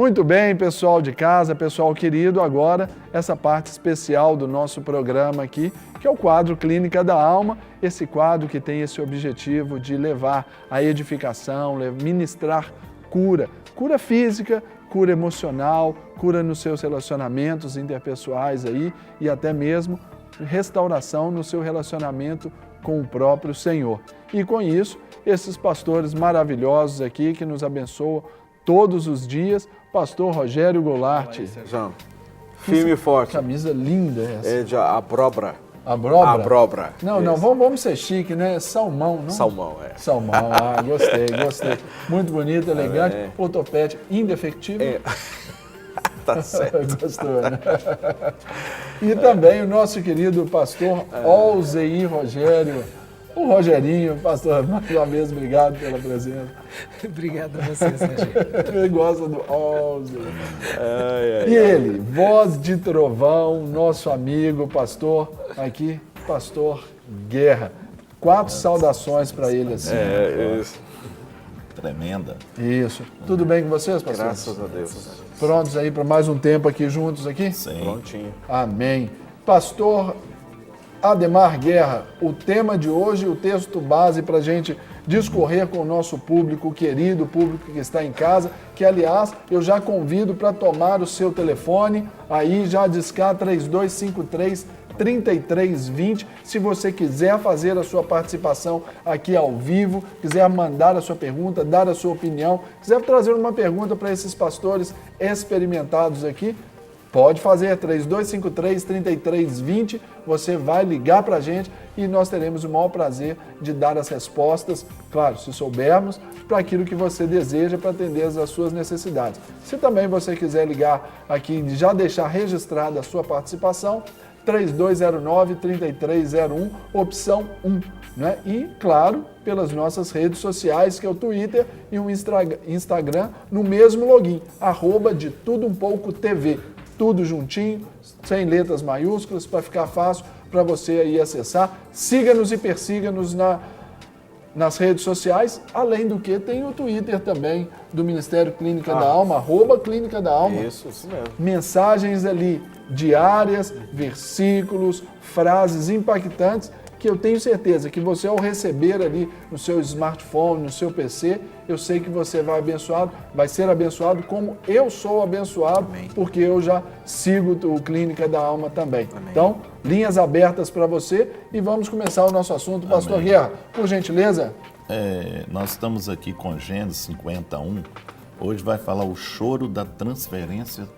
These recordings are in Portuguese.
Muito bem, pessoal de casa, pessoal querido, agora essa parte especial do nosso programa aqui, que é o quadro Clínica da Alma, esse quadro que tem esse objetivo de levar a edificação, ministrar cura, cura física, cura emocional, cura nos seus relacionamentos interpessoais aí e até mesmo restauração no seu relacionamento com o próprio Senhor. E com isso, esses pastores maravilhosos aqui que nos abençoam todos os dias, pastor Rogério Goulart. João, firme e forte. Camisa linda essa. É de Abrobra. Abrobra? Abrobra. Não, vamos ser chique, né? Salmão, não? Salmão, é. Salmão, gostei. Muito bonito, elegante, ortopédico, indefectível. Tá certo. Gostou, né? E também o nosso querido pastor Olzeir Rogério, o Rogerinho, pastor, mais uma vez, obrigado pela presença. Obrigado a vocês, Rogério. Ele gosta do Olzeir. E ele, voz de trovão, nosso amigo, pastor, aqui, pastor Guerra. 4 saudações para ele assim. Isso. Tremenda. Isso. Tudo bem com vocês, pastor? Graças a Deus. Prontos aí para mais um tempo aqui juntos aqui? Sim. Prontinho. Amém. Pastor Ademar Guerra, o tema de hoje, o texto base para a gente discorrer com o nosso público querido, o público que está em casa, que aliás eu já convido para tomar o seu telefone, aí já discar 3253-3320, se você quiser fazer a sua participação aqui ao vivo, quiser mandar a sua pergunta, dar a sua opinião, quiser trazer uma pergunta para esses pastores experimentados aqui, pode fazer, 3253-3320, você vai ligar para a gente e nós teremos o maior prazer de dar as respostas, claro, se soubermos, para aquilo que você deseja para atender as suas necessidades. Se também você quiser ligar aqui e já deixar registrada a sua participação, 3209-3301, opção 1. Né? E, claro, pelas nossas redes sociais, que é o Twitter e o Instagram, no mesmo login, @detudoumpouco.tv. Tudo juntinho, sem letras maiúsculas, para ficar fácil para você aí acessar. Siga-nos e persiga-nos nas redes sociais, além do que tem o Twitter também do Ministério Clínica da Alma, @Clínica da Alma. Isso mesmo. Mensagens ali diárias, versículos, frases impactantes, que eu tenho certeza que você, ao receber ali no seu smartphone, no seu PC, eu sei que você vai ser abençoado como eu sou abençoado, porque eu já sigo o Clínica da Alma também. Amém. Então, linhas abertas para você e vamos começar o nosso assunto. Pastor Guerra, por gentileza. Nós estamos aqui com Gênesis 51. Hoje vai falar o choro da transferência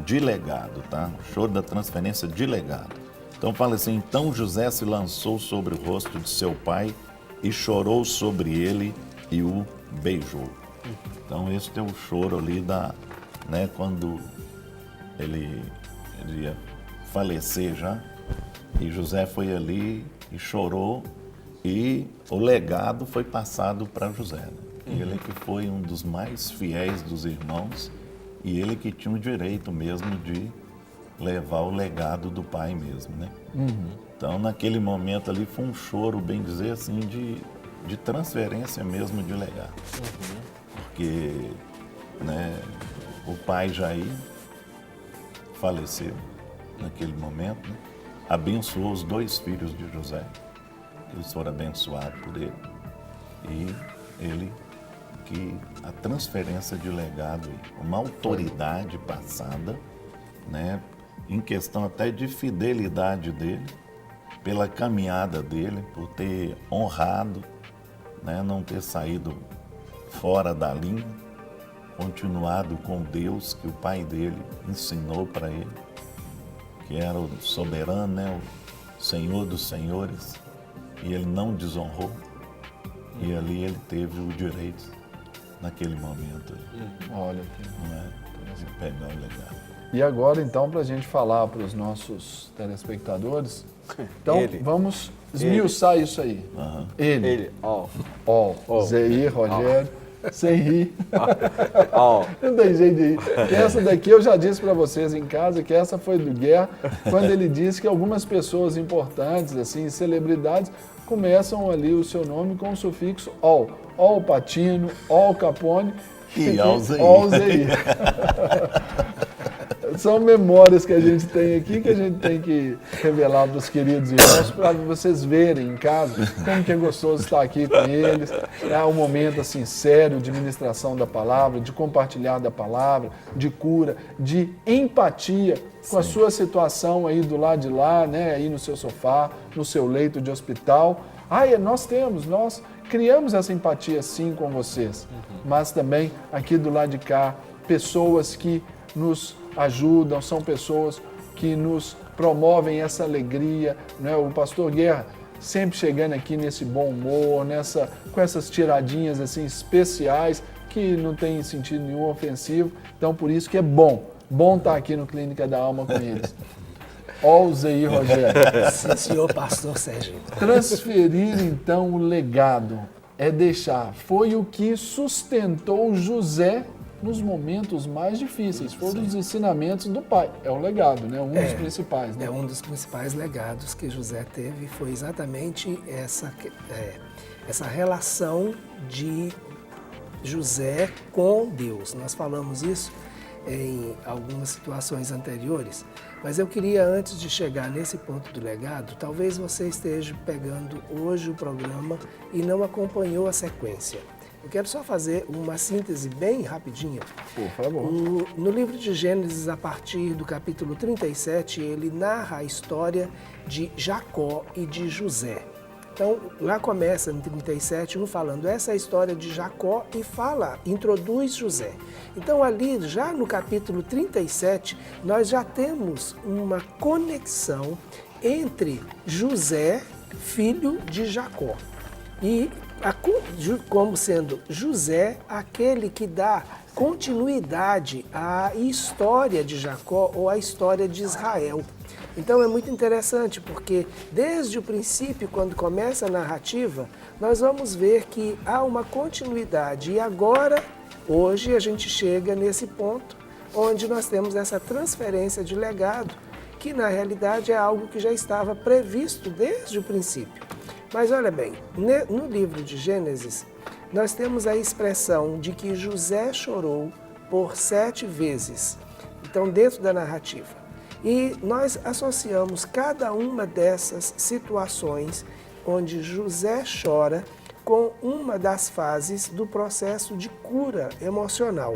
de legado, tá? O choro da transferência de legado. Então fala assim, então José se lançou sobre o rosto de seu pai e chorou sobre ele e o beijou. Então esse é o choro ali quando ele ia falecer já, e José foi ali e chorou e o legado foi passado para José. Né? Ele que foi um dos mais fiéis dos irmãos e ele que tinha o direito mesmo de levar o legado do pai mesmo, né? Então, naquele momento ali, foi um choro, bem dizer assim, de transferência mesmo de legado. Porque, né, o pai Jair faleceu naquele momento, né? Abençoou os 2 filhos de José, eles foram abençoados por ele. E ele que a transferência de legado, uma autoridade passada, né, em questão até de fidelidade dele, pela caminhada dele, por ter honrado, né, não ter saído fora da linha, continuado com Deus que o pai dele ensinou para ele, que era o soberano, né, o Senhor dos senhores, e ele não desonrou, e ali ele teve o direito, naquele momento, Olha aqui. de pegar o legado. E agora, então, para a gente falar para os nossos telespectadores, então vamos esmiuçar isso aí. Ele. Zeir, Rogério, sem rir. Não tem jeito de rir. E essa daqui eu já disse para vocês em casa, que essa foi do Guerra, quando ele disse que algumas pessoas importantes, assim, celebridades, começam ali o seu nome com o sufixo Al Pacino, Al Capone, E Alzeir. Alzeir. São memórias que a gente tem aqui, que a gente tem que revelar para os queridos irmãos, para vocês verem em casa como que é gostoso estar aqui com eles. É um momento assim sério de ministração da palavra, de compartilhar da palavra, de cura, de empatia com a sua situação aí do lado de lá, né? Aí no seu sofá, no seu leito de hospital. Nós criamos essa empatia sim com vocês, mas também aqui do lado de cá, pessoas que nos ajudam, são pessoas que nos promovem essa alegria, né? O pastor Guerra sempre chegando aqui nesse bom humor, com essas tiradinhas assim especiais que não tem sentido nenhum ofensivo, então por isso que é bom estar aqui no Clínica da Alma com eles. Alzeir Rogério. Sim, senhor pastor Sérgio. Transferir então o legado é deixar, foi o que sustentou José nos momentos mais difíceis, foram os ensinamentos do pai. É o legado, né? Um dos principais. Né? É um dos principais legados que José teve, foi exatamente essa relação de José com Deus. Nós falamos isso em algumas situações anteriores, mas eu queria, antes de chegar nesse ponto do legado, talvez você esteja pegando hoje o programa e não acompanhou a sequência. Eu quero só fazer uma síntese bem rapidinha. Por favor. No livro de Gênesis, a partir do capítulo 37, ele narra a história de Jacó e de José. Então, lá começa em 37, falando essa é a história de Jacó e introduz José. Então, ali, já no capítulo 37, nós já temos uma conexão entre José, filho de Jacó, e como sendo José aquele que dá continuidade à história de Jacó ou à história de Israel. Então é muito interessante porque desde o princípio, quando começa a narrativa, nós vamos ver que há uma continuidade e agora, hoje, a gente chega nesse ponto onde nós temos essa transferência de legado, que na realidade é algo que já estava previsto desde o princípio. Mas olha bem, no livro de Gênesis, nós temos a expressão de que José chorou por 7 vezes. Então, dentro da narrativa. E nós associamos cada uma dessas situações onde José chora com uma das fases do processo de cura emocional.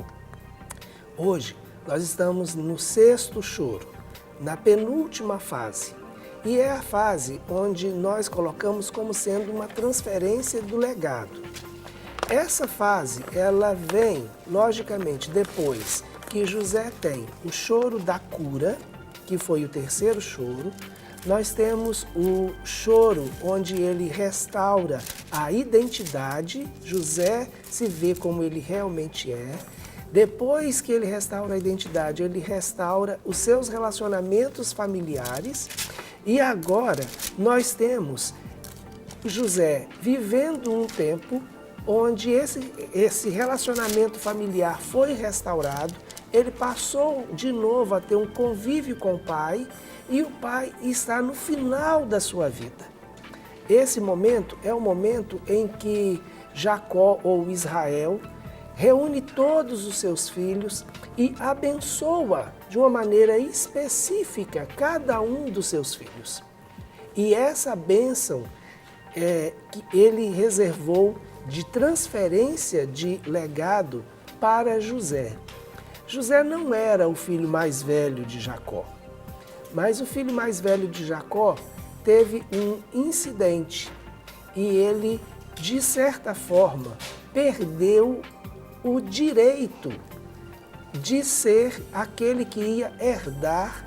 Hoje, nós estamos no 6º choro, na penúltima fase. E é a fase onde nós colocamos como sendo uma transferência do legado. Essa fase, ela vem, logicamente, depois que José tem o choro da cura, que foi o 3º choro. Nós temos o choro onde ele restaura a identidade, José se vê como ele realmente é. Depois que ele restaura a identidade, ele restaura os seus relacionamentos familiares. E agora nós temos José vivendo um tempo onde esse relacionamento familiar foi restaurado, ele passou de novo a ter um convívio com o pai e o pai está no final da sua vida. Esse momento é o momento em que Jacó ou Israel reúne todos os seus filhos e abençoa de uma maneira específica cada um dos seus filhos. E essa bênção que ele reservou de transferência de legado para José. José não era o filho mais velho de Jacó, mas o filho mais velho de Jacó teve um incidente e ele, de certa forma, perdeu o direito de ser aquele que ia herdar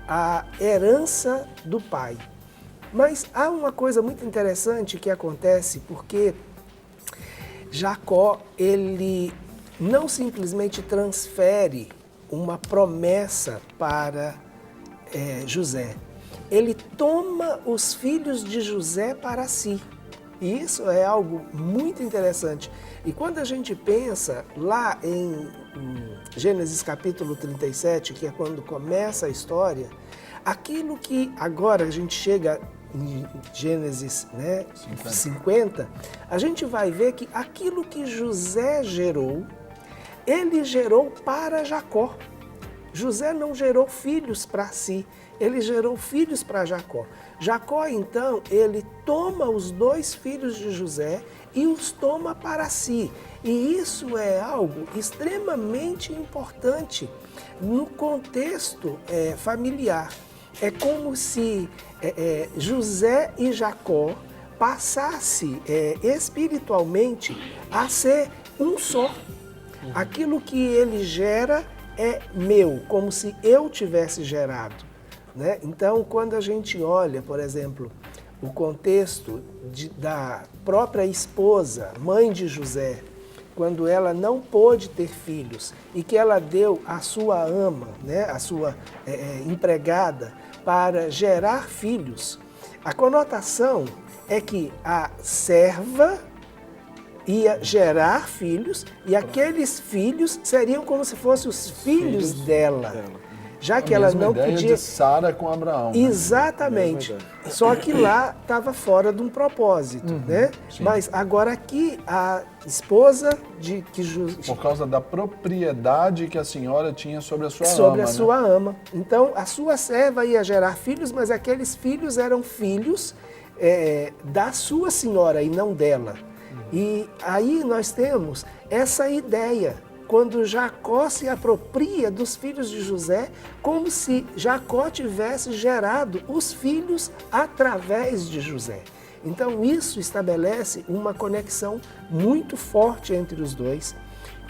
a herança do pai. Mas há uma coisa muito interessante que acontece porque Jacó, ele não simplesmente transfere uma promessa para José. Ele toma os filhos de José para si. E isso é algo muito interessante. E quando a gente pensa lá em Gênesis capítulo 37, que é quando começa a história, aquilo que agora a gente chega em Gênesis 50, a gente vai ver que aquilo que José gerou ele gerou para Jacó. José não gerou filhos para si, ele gerou filhos para Jacó. Jacó, então, ele toma os 2 filhos de José e os toma para si. E isso é algo extremamente importante no contexto familiar. É como se José e Jacó passasse espiritualmente a ser um só. Aquilo que ele gera é meu, como se eu tivesse gerado, né? Então, quando a gente olha, por exemplo, o contexto da própria esposa, mãe de José, quando ela não pôde ter filhos e que ela deu a sua ama, né, a sua empregada, para gerar filhos, a conotação é que a serva ia gerar filhos e aqueles filhos seriam como se fossem os filhos dela. Já que ela não ideia podia. de Sara com Abraão. Exatamente. Só que lá estava fora de um propósito, né? Sim. Mas agora aqui a esposa de que Por causa da propriedade que a senhora tinha sobre a sua sobre ama, a sua ama. Então a sua serva ia gerar filhos, mas aqueles filhos eram filhos da sua senhora e não dela. E aí nós temos essa ideia, quando Jacó se apropria dos filhos de José, como se Jacó tivesse gerado os filhos através de José. Então isso estabelece uma conexão muito forte entre os dois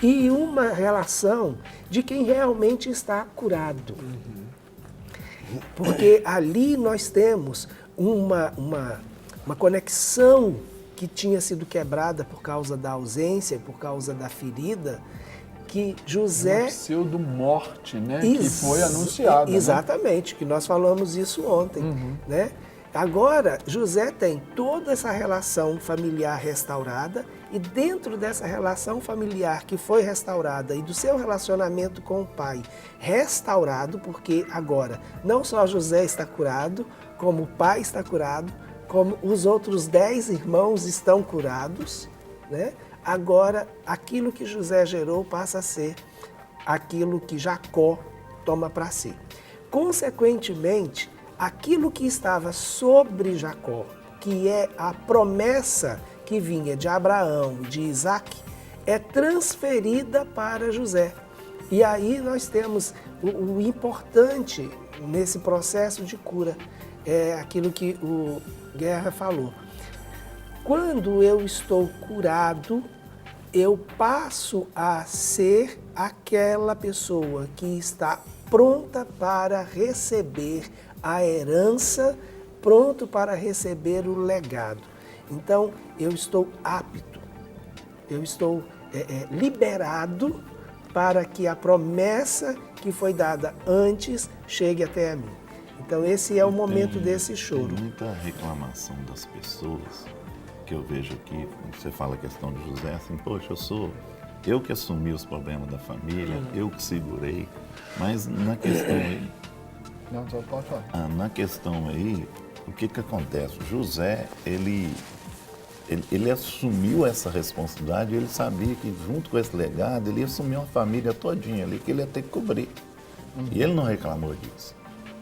e uma relação de quem realmente está curado. Porque ali nós temos uma conexão que tinha sido quebrada por causa da ausência, por causa da ferida, que José... Uma pseudo-morte, né? Que foi anunciada. Exatamente, que nós falamos isso ontem, né? Agora, José tem toda essa relação familiar restaurada e dentro dessa relação familiar que foi restaurada e do seu relacionamento com o pai restaurado, porque agora não só José está curado, como o pai está curado, como os outros 10 irmãos estão curados, né? Agora, aquilo que José gerou passa a ser aquilo que Jacó toma para si. Consequentemente, aquilo que estava sobre Jacó, que é a promessa que vinha de Abraão, de Isaac, é transferida para José. E aí nós temos o importante nesse processo de cura, é aquilo que o Guerra falou. Quando eu estou curado, eu passo a ser aquela pessoa que está pronta para receber a herança, pronto para receber o legado. Então, eu estou apto, eu estou liberado para que a promessa que foi dada antes chegue até a mim. Então, esse é o momento desse choro. Tem muita reclamação das pessoas que eu vejo aqui. Você fala a questão de José, assim, poxa, eu que assumi os problemas da família, eu que segurei. Mas na questão aí... Não, só pode falar. Na questão aí, o que acontece? José, ele assumiu essa responsabilidade, ele sabia que junto com esse legado, ele ia assumir uma família todinha ali, que ele ia ter que cobrir. E ele não reclamou disso.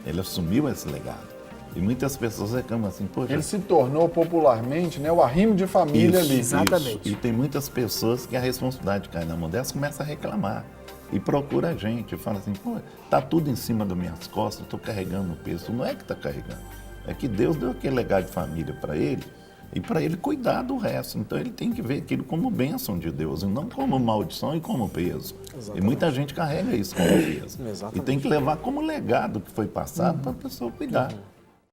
Ele assumiu esse legado. E muitas pessoas reclamam assim, poxa... Ele se tornou popularmente, né, o arrimo de família isso, ali. Exatamente. Isso. E tem muitas pessoas que a responsabilidade cai na mão delas, começa a reclamar. E procura a gente, fala assim, pô, tá tudo em cima das minhas costas, eu tô carregando o peso. Não é que tá carregando. É que Deus deu aquele legado de família para ele e para ele cuidar do resto. Então ele tem que ver aquilo como bênção de Deus e não como maldição e como peso. Exatamente. E muita gente carrega isso como peso. Exatamente. E tem que levar como legado que foi passado para a pessoa cuidar.